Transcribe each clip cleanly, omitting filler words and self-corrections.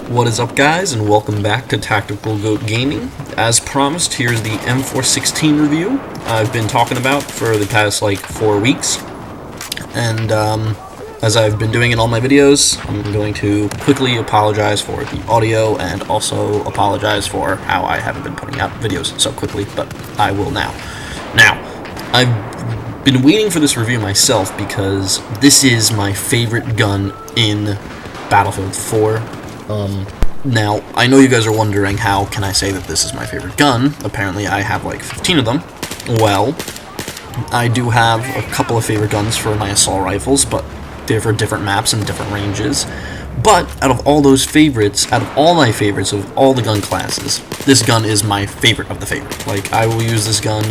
What is up, guys, and welcome back to Tactical Goat Gaming. As promised, here's the M416 review I've been talking about for the past, 4 weeks. And, as I've been doing in all my videos, I'm going to quickly apologize for the audio and also apologize for how I haven't been putting out videos so quickly, but I will now. Now, I've been waiting for this review myself because this is my favorite gun in Battlefield 4. Now, I know you guys are wondering, how can I say that this is my favorite gun? Apparently I have 15 of them. Well, I do have a couple of favorite guns for my assault rifles, but they're for different maps and different ranges. But out of all those favorites, out of all my favorites of all the gun classes, this gun is my favorite of the favorite. I will use this gun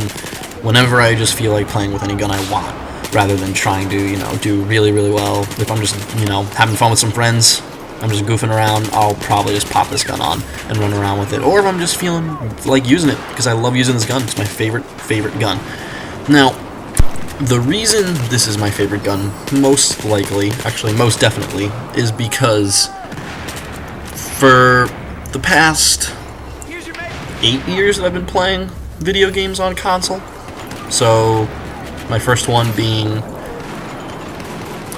whenever I just feel like playing with any gun I want, rather than trying to, do really, really well. If I'm just, having fun with some friends, I'm just goofing around, I'll probably just pop this gun on and run around with it. Or if I'm just feeling like using it, because I love using this gun. It's my favorite gun. Now, the reason this is my favorite gun, most definitely, is because for the past 8 years that I've been playing video games on console, so my first one being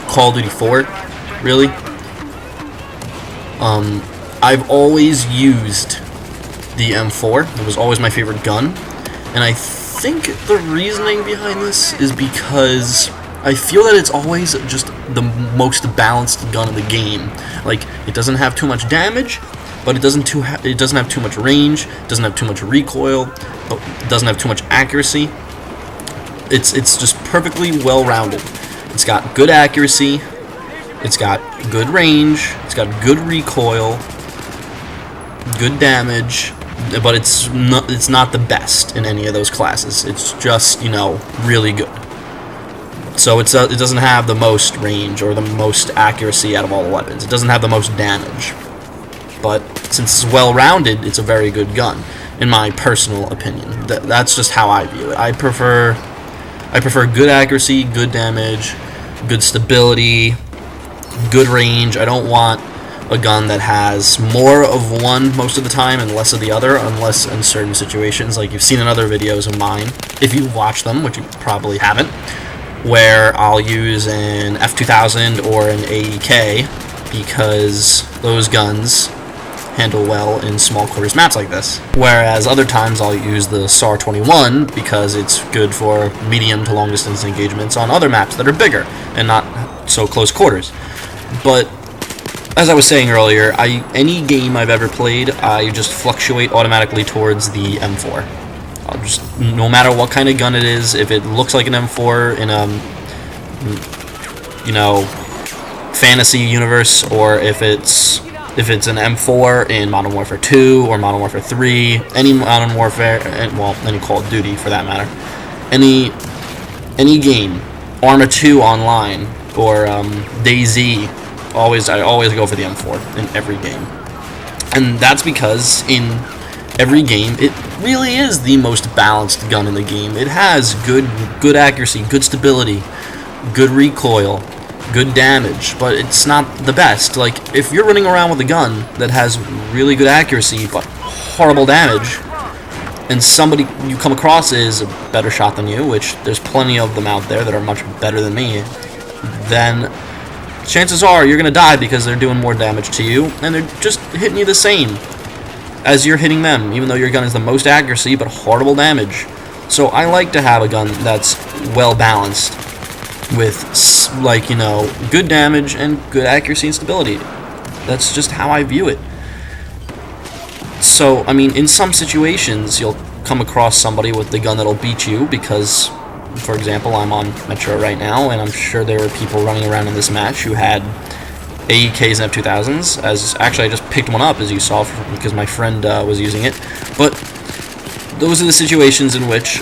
Call of Duty 4, really, I've always used the M4. It was always my favorite gun, and I think the reasoning behind this is because I feel that it's always just the most balanced gun in the game. It doesn't have too much damage, but it doesn't have too much range, it doesn't have too much recoil, but it doesn't have too much accuracy. It's just perfectly well-rounded. It's got good accuracy, it's got good range, it's got good recoil, good damage, but it's not the best in any of those classes. It's just, really good. So it doesn't have the most range or the most accuracy out of all the weapons. It doesn't have the most damage. But since it's well-rounded, it's a very good gun, in my personal opinion. That's just how I view it. I prefer good accuracy, good damage, good stability, good range. I don't want a gun that has more of one most of the time and less of the other, unless in certain situations, like you've seen in other videos of mine, if you've watched them, which you probably haven't, where I'll use an F2000 or an AEK because those guns handle well in small quarters maps like this. Whereas other times I'll use the SAR-21 because it's good for medium to long distance engagements on other maps that are bigger and not so close quarters. But as I was saying earlier, any game I've ever played, I just fluctuate automatically towards the M4. I'll just, no matter what kind of gun it is, if it looks like an M4 in a, fantasy universe, or if it's an M4 in Modern Warfare 2 or Modern Warfare 3, any Modern Warfare, any Call of Duty for that matter, any game, Arma 2 Online or DayZ. I always go for the M4 in every game. And that's because in every game, it really is the most balanced gun in the game. It has good accuracy, good stability, good recoil, good damage, but it's not the best. If you're running around with a gun that has really good accuracy but horrible damage, and somebody you come across is a better shot than you, which there's plenty of them out there that are much better than me, then chances are you're going to die because they're doing more damage to you, and they're just hitting you the same as you're hitting them, even though your gun is the most accuracy but horrible damage. So I like to have a gun that's well-balanced with, good damage and good accuracy and stability. That's just how I view it. So, in some situations, you'll come across somebody with the gun that'll beat you because, for example, I'm on Metro right now, and I'm sure there were people running around in this match who had AEKs and F2000s. Actually, I just picked one up, as you saw, because my friend was using it. But those are the situations in which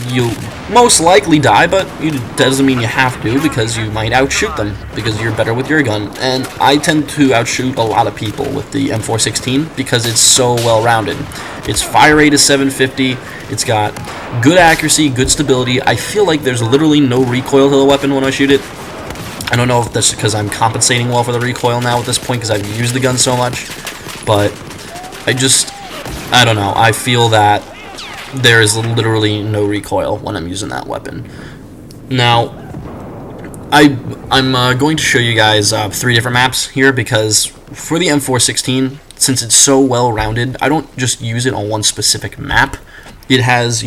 you'll most likely die, but it doesn't mean you have to, because you might outshoot them, because you're better with your gun. And I tend to outshoot a lot of people with the M416, because it's so well-rounded. Its fire rate is 750, it's got good accuracy, good stability. I feel like there's literally no recoil to the weapon when I shoot it. I don't know if that's because I'm compensating well for the recoil now at this point, because I've used the gun so much, but I don't know, I feel that there is literally no recoil when I'm using that weapon. Now, I'm going to show you guys 3 different maps here, because for the M416, since it's so well-rounded, I don't just use it on one specific map. It has,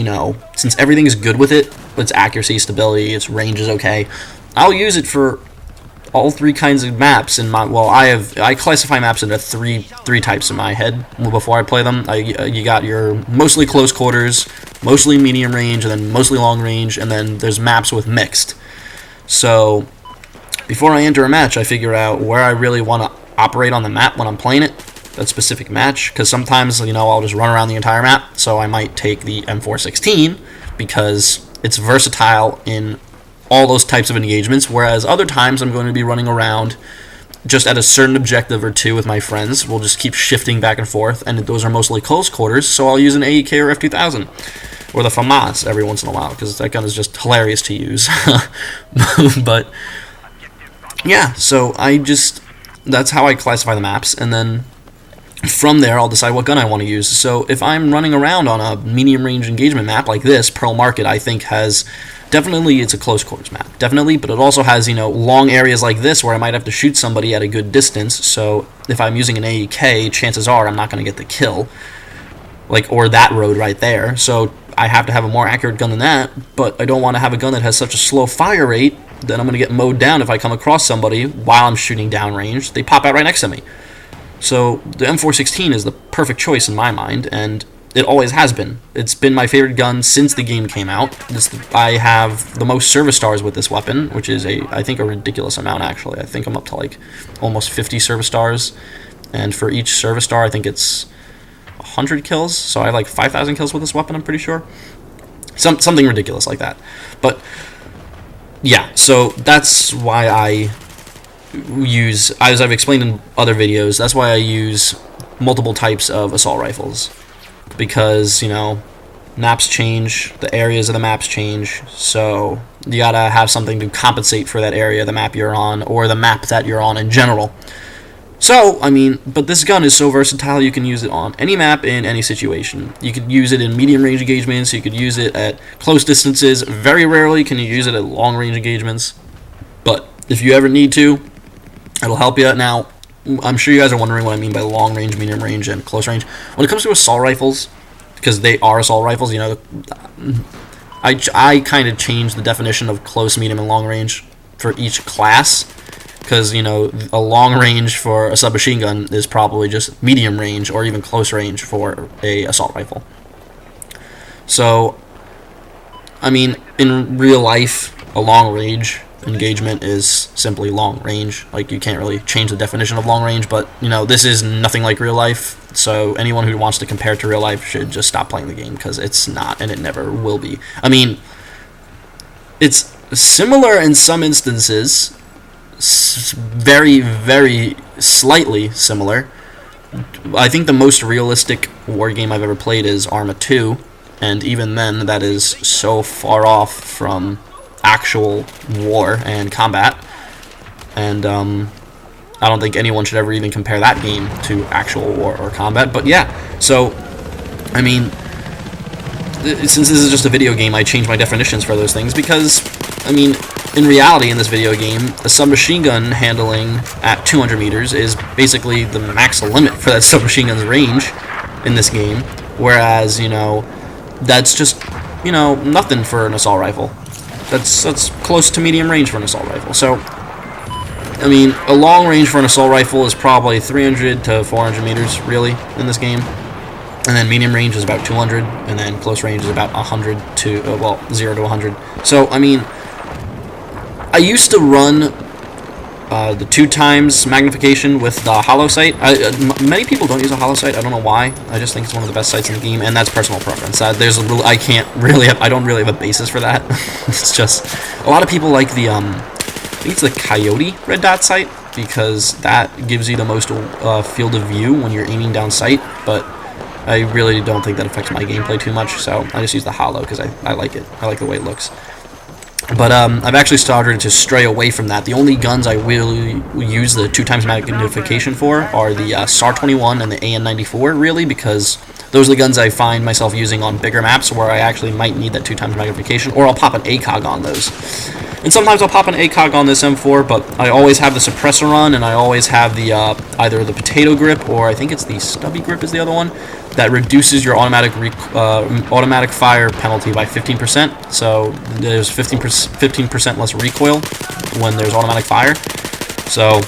since everything is good with it, its accuracy, stability, its range is okay, I'll use it for all 3 kinds of maps in my, I classify maps into three types in my head before I play them. You got your mostly close quarters, mostly medium range, and then mostly long range, and then there's maps with mixed. So before I enter a match, I figure out where I really want to operate on the map when I'm playing it, that specific match, because sometimes, I'll just run around the entire map, so I might take the M416 because it's versatile in all those types of engagements, whereas other times I'm going to be running around just at a certain objective or 2 with my friends. We'll just keep shifting back and forth, and those are mostly close quarters, so I'll use an AEK or F2000 or the FAMAS every once in a while, because that gun is just hilarious to use. But yeah, so that's how I classify the maps, and then from there I'll decide what gun I want to use. So if I'm running around on a medium range engagement map like this, Pearl Market I think has definitely, it's a close quarters map, definitely, but it also has, long areas like this where I might have to shoot somebody at a good distance, so if I'm using an AEK, chances are I'm not going to get the kill, or that road right there, so I have to have a more accurate gun than that, but I don't want to have a gun that has such a slow fire rate that I'm going to get mowed down if I come across somebody while I'm shooting downrange. They pop out right next to me. So the M416 is the perfect choice in my mind, and it always has been. It's been my favorite gun since the game came out. I have the most service stars with this weapon, which is I think a ridiculous amount, actually. I think I'm up to almost 50 service stars, and for each service star I think it's 100 kills, so I have 5,000 kills with this weapon, I'm pretty sure. Something ridiculous like that. But yeah, so that's why I use, as I've explained in other videos, that's why I use multiple types of assault rifles. Because, maps change, the areas of the maps change, so you gotta have something to compensate for that area of the map you're on, or the map that you're on in general. So, but this gun is so versatile, you can use it on any map in any situation. You could use it in medium range engagements, you could use it at close distances. Very rarely can you use it at long range engagements, but if you ever need to, it'll help you out. Now, I'm sure you guys are wondering what I mean by long range, medium range, and close range. When it comes to assault rifles, because they are assault rifles, I kind of changed the definition of close, medium, and long range for each class, because, a long range for a submachine gun is probably just medium range or even close range for a assault rifle. So, in real life, a long range engagement is simply long range. You can't really change the definition of long range, but this is nothing like real life, so anyone who wants to compare it to real life should just stop playing the game, because it's not, and it never will be. It's similar in some instances, very, very slightly similar. I think the most realistic war game I've ever played is Arma 2, and even then that is so far off from actual war and combat, and I don't think anyone should ever even compare that game to actual war or combat. But yeah, so since this is just a video game, I changed my definitions for those things, because in reality, in this video game, a submachine gun handling at 200 meters is basically the max limit for that submachine gun's range in this game, whereas that's just nothing for an assault rifle. That's close to medium range for an assault rifle. So, a long range for an assault rifle is probably 300 to 400 meters, really, in this game. And then medium range is about 200, and then close range is about 100 to, 0 to 100. So, I used to run the 2 times magnification with the hollow sight. Many people don't use a hollow sight. I don't know why. I just think it's one of the best sights in the game, and that's personal preference. I don't really have a basis for that. It's just a lot of people like the I think it's the Coyote red dot sight, because that gives you the most field of view when you're aiming down sight. But I really don't think that affects my gameplay too much, so I just use the hollow because I like it. I like the way it looks. But I've actually started to stray away from that. The only guns I will use the 2 times magnification for are the SAR-21 and the AN-94, really, because those are the guns I find myself using on bigger maps where I actually might need that 2 times magnification, or I'll pop an ACOG on those. And sometimes I'll pop an ACOG on this M4, but I always have the suppressor on, and I always have the either the potato grip, or I think it's the stubby grip is the other one, that reduces your automatic fire penalty by 15%. So there's 15% less recoil when there's automatic fire. So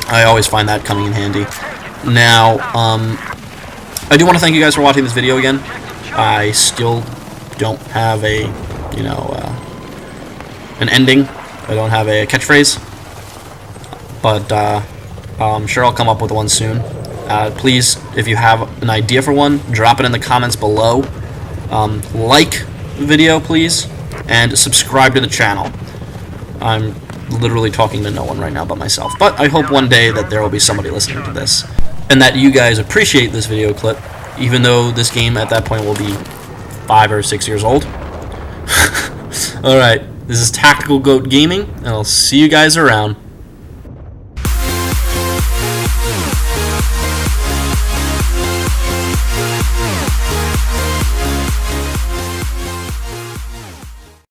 I always find that coming in handy. Now, I do want to thank you guys for watching this video again. I still don't have a, an ending. I don't have a catchphrase, but I'm sure I'll come up with one soon. Please, if you have an idea for one, drop it in the comments below. Like the video, please, and subscribe to the channel. I'm literally talking to no one right now but myself, but I hope one day that there will be somebody listening to this, and that you guys appreciate this video clip, even though this game at that point will be 5 or 6 years old. Alright, this is Tactical Goat Gaming, and I'll see you guys around.